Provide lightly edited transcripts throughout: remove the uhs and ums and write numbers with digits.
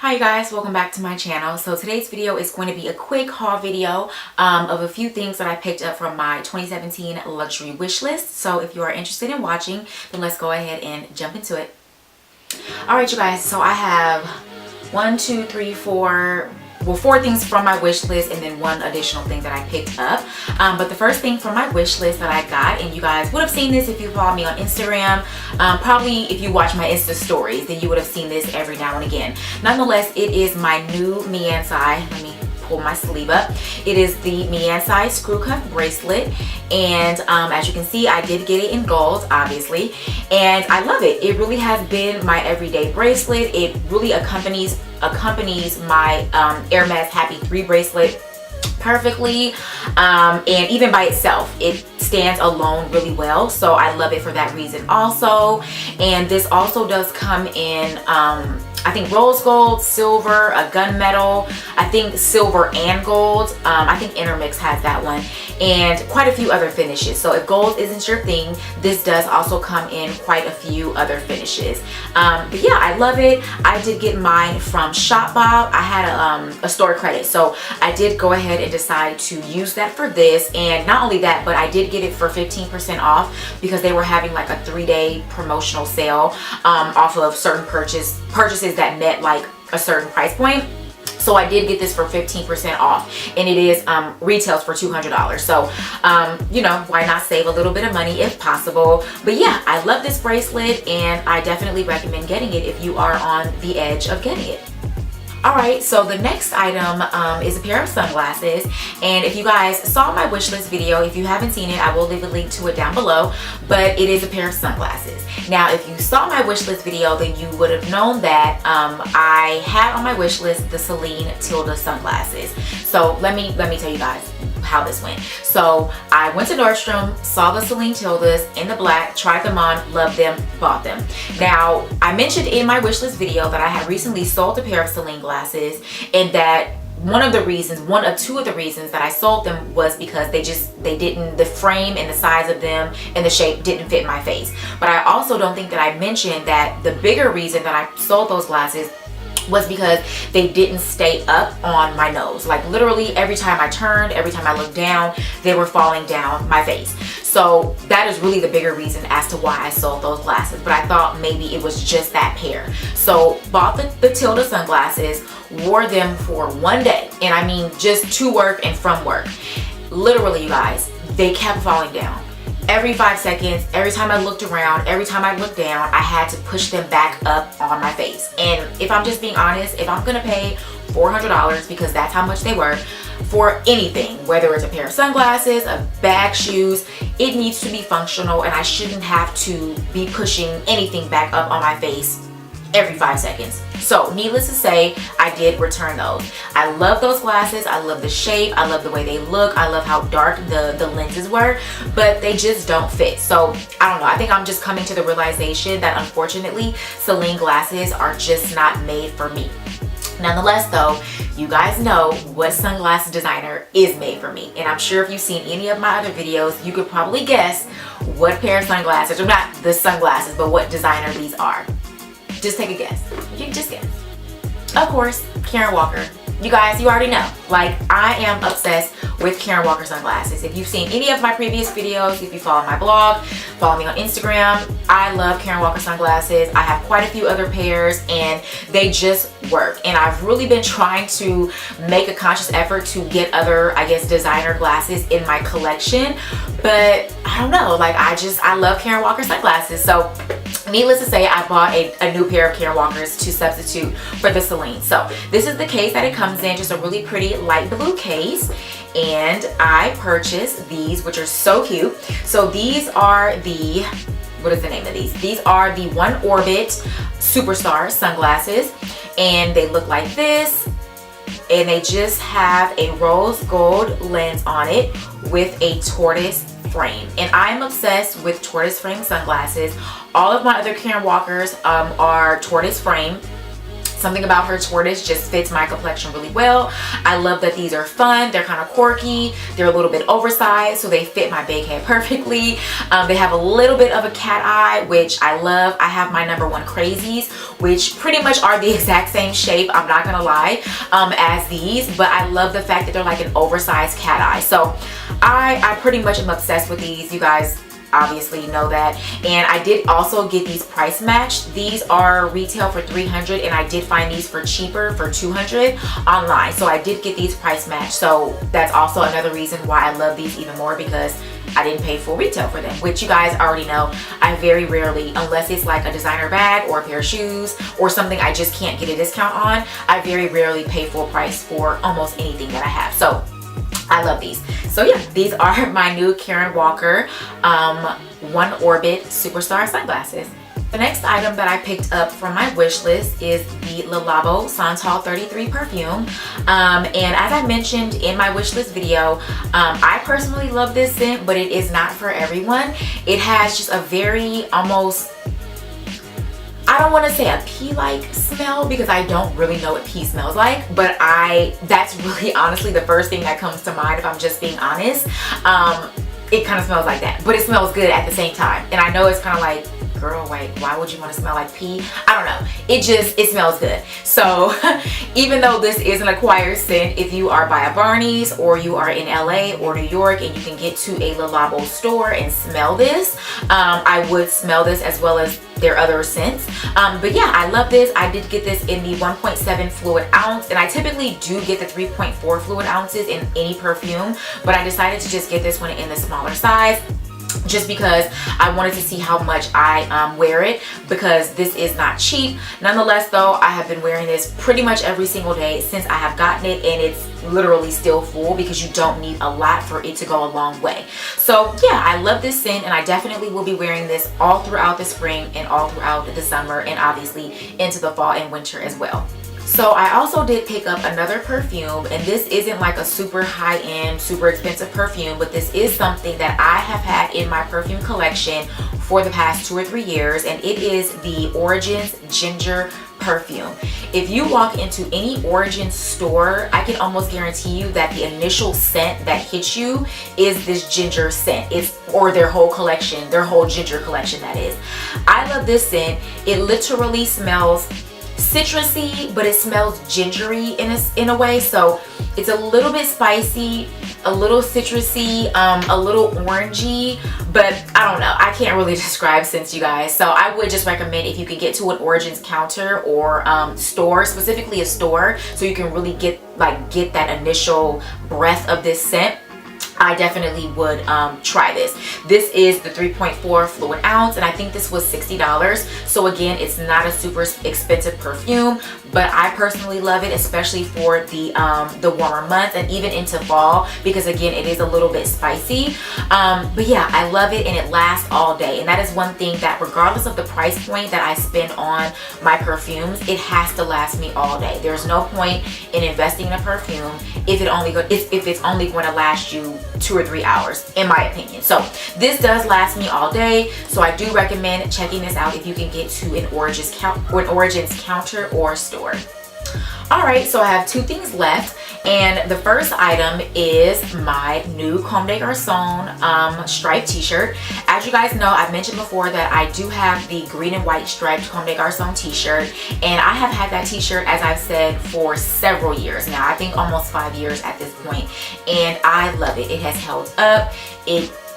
Hi you guys, welcome back to my channel. So today's video is going to be a quick haul video of a few things that I picked up from my 2017 luxury wish list. So if you are interested in watching, then let's go ahead and jump into it. Alright you guys, so I have four things from my wish list and then one additional thing that I picked up. But the first thing from my wish list that I got, and you guys would have seen this if you follow me on Instagram, probably if you watch my Insta stories, then you would have seen this every now and again. Nonetheless, it is my new Miansai. Let me pull my sleeve up. It is the Miansai screw cuff bracelet, and as you can see, I did get it in gold, obviously, and I love it. It really has been my everyday bracelet. It really accompanies my Hermes Happy 3 bracelet perfectly, and even by itself it stands alone really well, so I love it for that reason also. And this also does come in I think rose gold, silver, a gunmetal, I think silver and gold, I think Intermix has that one, and quite a few other finishes. So if gold isn't your thing, this does also come in quite a few other finishes. But yeah, I love it. I did get mine from ShopBob. I had a store credit, so I did go ahead and decide to use that for this. And not only that, but I did get it for 15% off because they were having like a 3-day promotional sale off of certain purchases that met like a certain price point. So I did get this for 15% off, and it is retails for $200. So you know, why not save a little bit of money if possible? But yeah, I love this bracelet and I definitely recommend getting it if you are on the edge of getting it. Alright, so the next item is a pair of sunglasses, and if you guys saw my wish list video, if you haven't seen it, I will leave a link to it down below, but it is a pair of sunglasses. Now, if you saw my wish list video, then you would have known that I had on my wish list the Selene Tilda sunglasses. So let me tell you guys how this went. So I went to Nordstrom, saw the Selene Tildas in the black, tried them on, loved them, bought them. Now, I mentioned in my wish list video that I had recently sold a pair of Selene glasses, and that one of two of the reasons that I sold them was because the frame and the size of them and the shape didn't fit my face. But I also don't think that I mentioned that the bigger reason that I sold those glasses was because they didn't stay up on my nose. Like literally every time I turned, every time I looked down, they were falling down my face. So that is really the bigger reason as to why I sold those glasses. But I thought maybe it was just that pair. So bought the Tilda sunglasses, wore them for one day. And I mean just to work and from work. Literally, you guys, they kept falling down. Every 5 seconds, every time I looked around, every time I looked down, I had to push them back up on my face. And if I'm just being honest, if I'm gonna pay $400, because that's how much they were, for anything, whether it's a pair of sunglasses, a bag, shoes, it needs to be functional, and I shouldn't have to be pushing anything back up on my face every 5 seconds. So needless to say, I did return those. I love those glasses. I love the shape. I love the way they look. I love how dark the lenses were, but they just don't fit. So I don't know. I think I'm just coming to the realization that unfortunately Selene glasses are just not made for me. Nonetheless though, you guys know what sunglass designer is made for me. And I'm sure if you've seen any of my other videos, you could probably guess what pair of sunglasses, or not the sunglasses, but what designer these are. Just take a guess. You can just guess. Of course, Karen Walker. You guys, you already know. Like, I am obsessed with Karen Walker sunglasses. If you've seen any of my previous videos, if you follow my blog, follow me on Instagram, I love Karen Walker sunglasses. I have quite a few other pairs and they just work. And I've really been trying to make a conscious effort to get other, I guess, designer glasses in my collection. But I don't know, like I love Karen Walker sunglasses. So needless to say, I bought a new pair of Karen Walkers to substitute for the Selene. So this is the case that it comes in, just a really pretty light blue case. And I purchased these, which are so cute. So these are the, what is the name of these? These are the One Orbit Superstar sunglasses. And they look like this. And they just have a rose gold lens on it with a tortoise frame. And I'm obsessed with tortoise frame sunglasses. All of my other Karen Walkers are tortoise frame. Something about her tortoise just fits my complexion really well. I love that these are fun. They're kind of quirky. They're a little bit oversized, so they fit my big head perfectly. They have a little bit of a cat eye, which I love. I have my #1 crazies, which pretty much are the exact same shape, I'm not gonna lie, as these, but I love the fact that they're like an oversized cat eye. So I pretty much am obsessed with these. You guys obviously know that. And I did also get these price matched. These are retail for $300, and I did find these for cheaper for $200 online. So I did get these price matched. So that's also another reason why I love these even more, because I didn't pay full retail for them, which you guys already know. I very rarely, unless it's like a designer bag or a pair of shoes or something I just can't get a discount on, I very rarely pay full price for almost anything that I have. So I love these. So yeah, these are my new Karen Walker One Orbit Superstar sunglasses. The next item that I picked up from my wish list is the Le Labo Santal 33 perfume. And as I mentioned in my wish list video, I personally love this scent, but it is not for everyone. It has just a very almost, I don't want to say a pea-like smell, because I don't really know what pea smells like, but that's really honestly the first thing that comes to mind if I'm just being honest. It kind of smells like that, but it smells good at the same time. And I know it's kind of like, girl, wait, why would you want to smell like pea? I don't know. It smells good. So even though this is an acquired scent, if you are by a Barney's or you are in LA or New York and you can get to a Le Labo store and smell this, I would smell this as well as their other scents. But yeah, I love this. I did get this in the 1.7 fluid ounce, and I typically do get the 3.4 fluid ounces in any perfume, but I decided to just get this one in the smaller size, just because I wanted to see how much I wear it, because this is not cheap. Nonetheless though, I have been wearing this pretty much every single day since I have gotten it, and it's literally still full because you don't need a lot for it to go a long way. So yeah, I love this scent, and I definitely will be wearing this all throughout the spring and all throughout the summer, and obviously into the fall and winter as well. So I also did pick up another perfume, and this isn't like a super high-end, super expensive perfume, but this is something that I have had in my perfume collection for the past 2 or 3 years, and it is the Origins Ginger perfume. If you walk into any Origins store, I can almost guarantee you that the initial scent that hits you is this ginger scent. Or their whole collection, their whole ginger collection, that is. I love this scent. It literally smells citrusy, but it smells gingery in a way. So it's a little bit spicy, a little citrusy, a little orangey, but I don't know, I can't really describe scents, you guys. So I would just recommend, if you could get to an Origins counter or store, specifically a store, so you can really get that initial breath of this scent, I definitely would try this. This is the 3.4 fluid ounce, and I think this was $60. So again, it's not a super expensive perfume, but I personally love it, especially for the warmer months and even into fall, because again, it is a little bit spicy. But yeah, I love it, and it lasts all day. And that is one thing that, regardless of the price point that I spend on my perfumes, it has to last me all day. There's no point in investing in a perfume if it's only going to last you 2 or 3 hours, in my opinion. So this does last me all day, so I do recommend checking this out if you can get to an Origins counter or store. Alright, so I have 2 things left, and the first item is my new Comme Des Garcons striped t-shirt. As you guys know, I've mentioned before that I do have the green and white striped Comme des Garcons t-shirt, and I have had that t-shirt, as I've said, for several years now. I think almost 5 years at this point, and I love it. It has held up.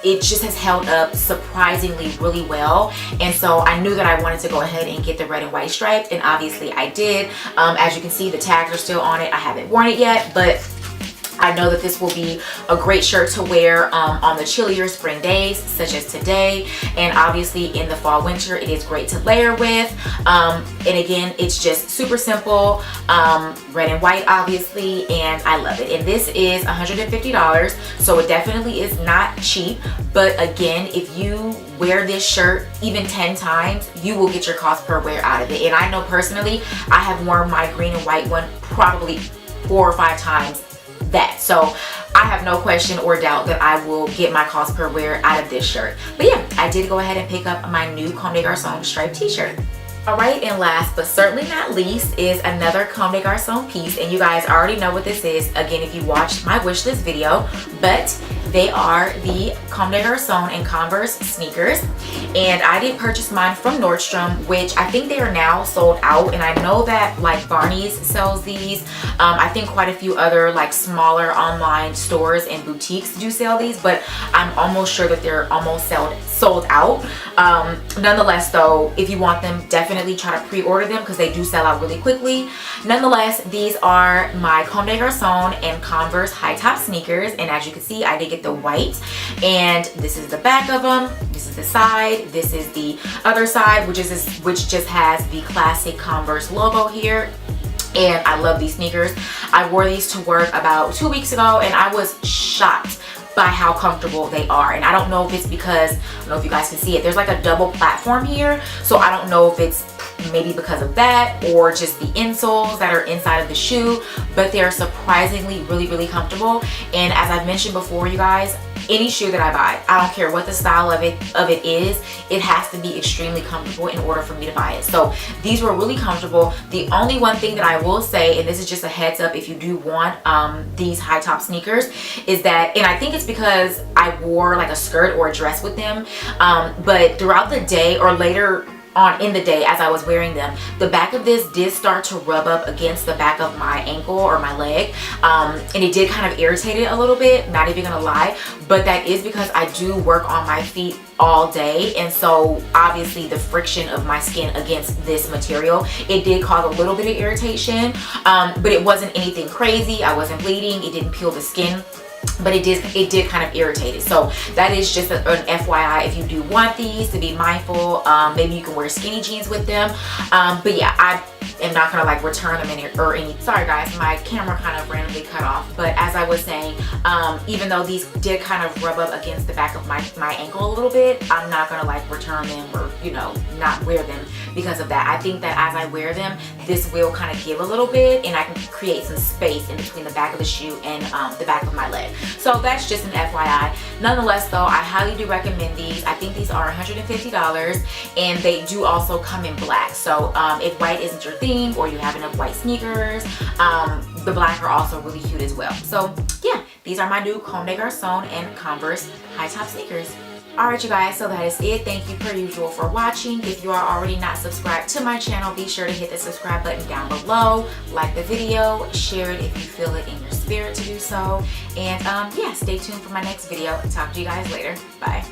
It just has held up surprisingly really well, and so I knew that I wanted to go ahead and get the red and white striped, and obviously I did. As you can see, the tags are still on it. I haven't worn it yet, but I know that this will be a great shirt to wear on the chillier spring days, such as today, and obviously in the fall winter it is great to layer with. And again, it's just super simple, red and white obviously, and I love it. And this is $150, so it definitely is not cheap, but again, if you wear this shirt even 10 times, you will get your cost per wear out of it. And I know personally, I have worn my green and white one probably 4 or 5 times that, so I have no question or doubt that I will get my cost per wear out of this shirt. But yeah, I did go ahead and pick up my new Comme des Garcons striped t-shirt. Alright, and last but certainly not least is another Comme des Garcons piece, and you guys already know what this is, again, if you watched my wish list video, but they are the Comme des Garcons and Converse sneakers, and I did purchase mine from Nordstrom, which I think they are now sold out, and I know that like Barney's sells these. I think quite a few other like smaller online stores and boutiques do sell these, but I'm almost sure that they're almost sold out. Nonetheless though, if you want them, definitely try to pre-order them because they do sell out really quickly. Nonetheless, these are my Comme des Garcons and Converse high top sneakers, and as you can see, I did get the white, and this is the back of them, this is the side, this is the other side, which just has the classic Converse logo here. And I love these sneakers. I wore these to work about 2 weeks ago, and I was shocked by how comfortable they are. And I don't know if it's because, I don't know if you guys can see it, there's like a double platform here, so I don't know if it's maybe because of that or just the insoles that are inside of the shoe, but they're surprisingly really comfortable. And as I've mentioned before, you guys, any shoe that I buy, I don't care what the style of it is, it has to be extremely comfortable in order for me to buy it. So these were really comfortable. The only one thing that I will say, and this is just a heads up if you do want these high top sneakers, is that, and I think it's because I wore like a skirt or a dress with them, but throughout the day or later on in the day as I was wearing them, the back of this did start to rub up against the back of my ankle or my leg, and it did kind of irritate it a little bit, not even gonna lie, but that is because I do work on my feet all day, and so obviously the friction of my skin against this material, it did cause a little bit of irritation, but it wasn't anything crazy. I wasn't bleeding, it didn't peel the skin, but it did kind of irritate it. So that is just an FYI if you do want these, to be mindful. Maybe you can wear skinny jeans with them, but yeah, I am not gonna like return them or any. Sorry guys, my camera kind of randomly cut off, but as I was saying, even though these did kind of rub up against the back of my ankle a little bit, I'm not gonna like return them or, you know, not wear them because of that. I think that as I wear them, this will kind of give a little bit, and I can create some space in between the back of the shoe and the back of my leg. So that's just an FYI. Nonetheless though, I highly do recommend these. I think these are $150, and they do also come in black. So if white isn't your thing, or you have enough white sneakers, the black are also really cute as well. So yeah, these are my new Comme des Garcons and Converse high top sneakers. Alright you guys, so that is it. Thank you per usual for watching. If you are already not subscribed to my channel, be sure to hit the subscribe button down below, like the video, share it if you feel it in your spirit to do so, and yeah, stay tuned for my next video. Talk to you guys later. Bye.